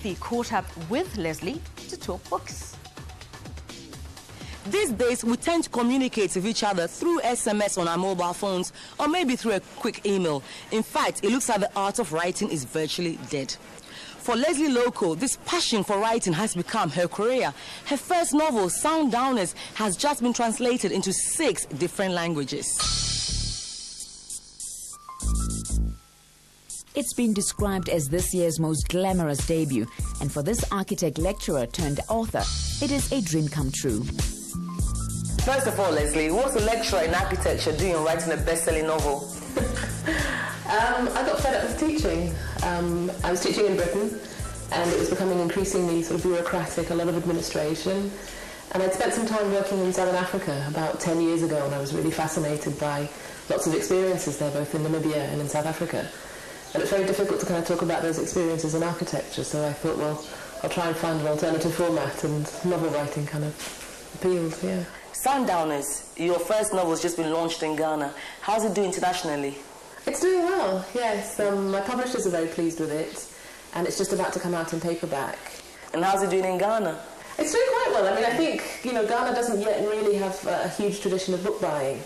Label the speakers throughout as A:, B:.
A: Lesley caught up with Lesley to talk books.
B: These days, we tend to communicate with each other through SMS on our mobile phones or maybe through a quick email. In fact, it looks like the art of writing is virtually dead. For Lesley Lokko, this passion for writing has become her career. Her first novel, Sundowners, has just been translated into 6 different languages.
C: It's been described as this year's most glamorous debut, and for this architect lecturer turned author, it is a dream come true.
B: First of all, Lesley, what's a lecturer in architecture doing writing a best-selling novel?
D: I got fed up with teaching. I was teaching in Britain, and it was becoming increasingly sort of bureaucratic, a lot of administration. And I'd spent some time working in Southern Africa about 10 years ago, and I was really fascinated by lots of experiences there, both in Namibia and in South Africa. And it's very difficult to kind of talk about those experiences in architecture, so I thought, well, I'll try and find an alternative format, and novel writing kind of appealed, yeah.
B: Sundowners, your first novel has just been launched in Ghana. How's it doing internationally?
D: It's doing well, yes. My publishers are very pleased with it, and it's just about to come out in paperback.
B: And how's it doing in Ghana?
D: It's doing quite well. I mean, I think, Ghana doesn't yet really have a huge tradition of book buying.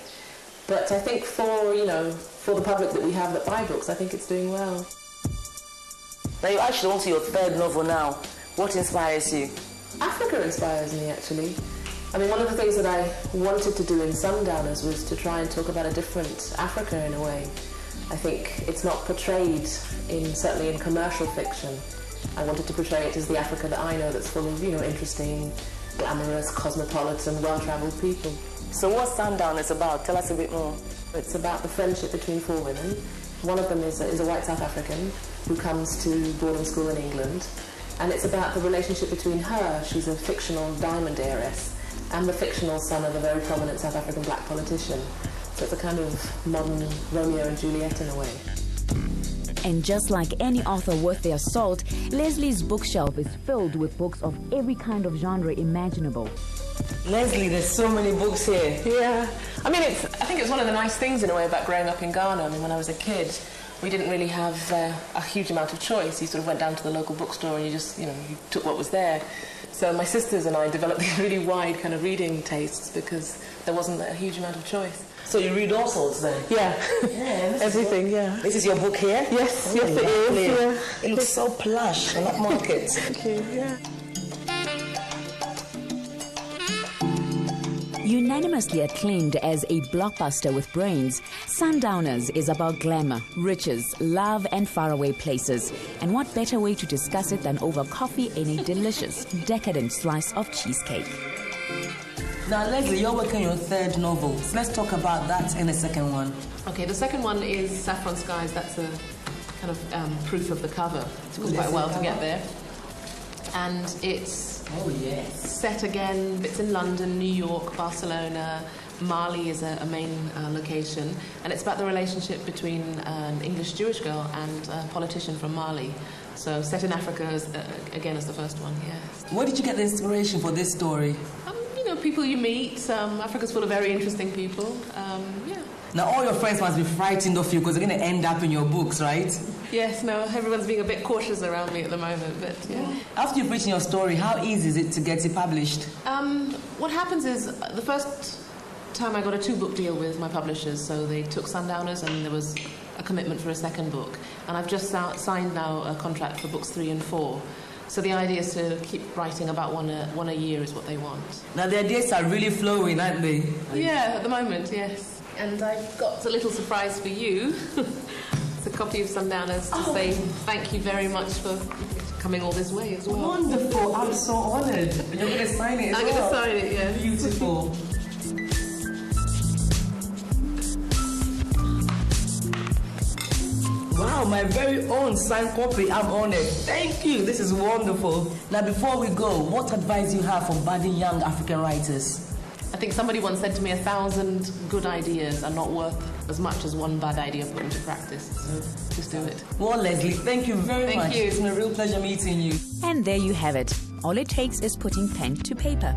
D: But I think for the public that we have that buy books, I think it's doing well.
B: Now you're actually onto your 3rd novel now. What inspires you?
D: Africa inspires me, actually. I mean, one of the things that I wanted to do in Sundowners was to try and talk about a different Africa in a way. I think it's not portrayed certainly in commercial fiction. I wanted to portray it as the Africa that I know, that's full of, interesting, glamorous, cosmopolitan, well-travelled people.
B: So what's Sundowners about? Tell us a bit more.
D: It's about the friendship between 4 women. One of them is a white South African who comes to boarding school in England. And it's about the relationship between her, she's a fictional diamond heiress, and the fictional son of a very prominent South African black politician. So it's a kind of modern Romeo and Juliet in a way.
C: And just like any author worth their salt, Lesley's bookshelf is filled with books of every kind of genre imaginable.
B: Lesley, there's so many books here.
D: Yeah. I mean, I think it's one of the nice things in a way about growing up in Ghana. I mean, when I was a kid, we didn't really have a huge amount of choice. You sort of went down to the local bookstore and you just, you took what was there. So my sisters and I developed these really wide kind of reading tastes because there wasn't a huge amount of choice.
B: So you read all sorts then?
D: Yeah.
B: Yeah.
D: Everything, yeah.
B: This is your book here?
D: Yes, yes it is. Yeah.
B: It looks so plush. I like markets.
D: Thank you, yeah.
C: Unanimously acclaimed as a blockbuster with brains, Sundowners is about glamour, riches, love and faraway places. And what better way to discuss it than over coffee and a delicious, decadent slice of cheesecake.
B: Now, Lesley, you're working on your 3rd novel. So let's talk about that in the 2nd one.
D: Okay, the 2nd one is Saffron Skies. That's a kind of proof of the cover. It took quite a while to get there. And it's set again, it's in London, New York, Barcelona. Mali is a main location. And it's about the relationship between an English Jewish girl and a politician from Mali. So set in Africa, again, as the first one, yes.
B: Where did you get the inspiration for this story?
D: People you meet. Africa's full of very interesting people. Yeah.
B: Now, all your friends must be frightened of you because they're going to end up in your books, right?
D: Yes, no, everyone's being a bit cautious around me at the moment, but yeah.
B: After you've written your story, how easy is it to get it published?
D: What happens is, the first time I got a 2-book deal with my publishers, so they took Sundowners and there was a commitment for a 2nd book. And I've just signed now a contract for books 3 and 4. So the idea is to keep writing about one a year is what they want.
B: Now the ideas are really flowing, aren't they?
D: Yeah, at the moment, yes. And I've got a little surprise for you. It's a copy of Sundowners to say thank you very much for coming all this way as well.
B: Wonderful, I'm so honoured. And you're going to sign it as well?
D: I'm going to sign it, yeah.
B: Beautiful. Wow, my very own signed copy. I'm honoured. Thank you. This is wonderful. Now, before we go, what advice do you have for budding young African writers?
D: I think somebody once said to me, 1,000 good ideas are not worth as much as one bad idea put into practice. So just do it.
B: Well, Lesley, thank you very much.
D: Thank you.
B: It's been a real pleasure meeting you.
C: And there you have it. All it takes is putting pen to paper.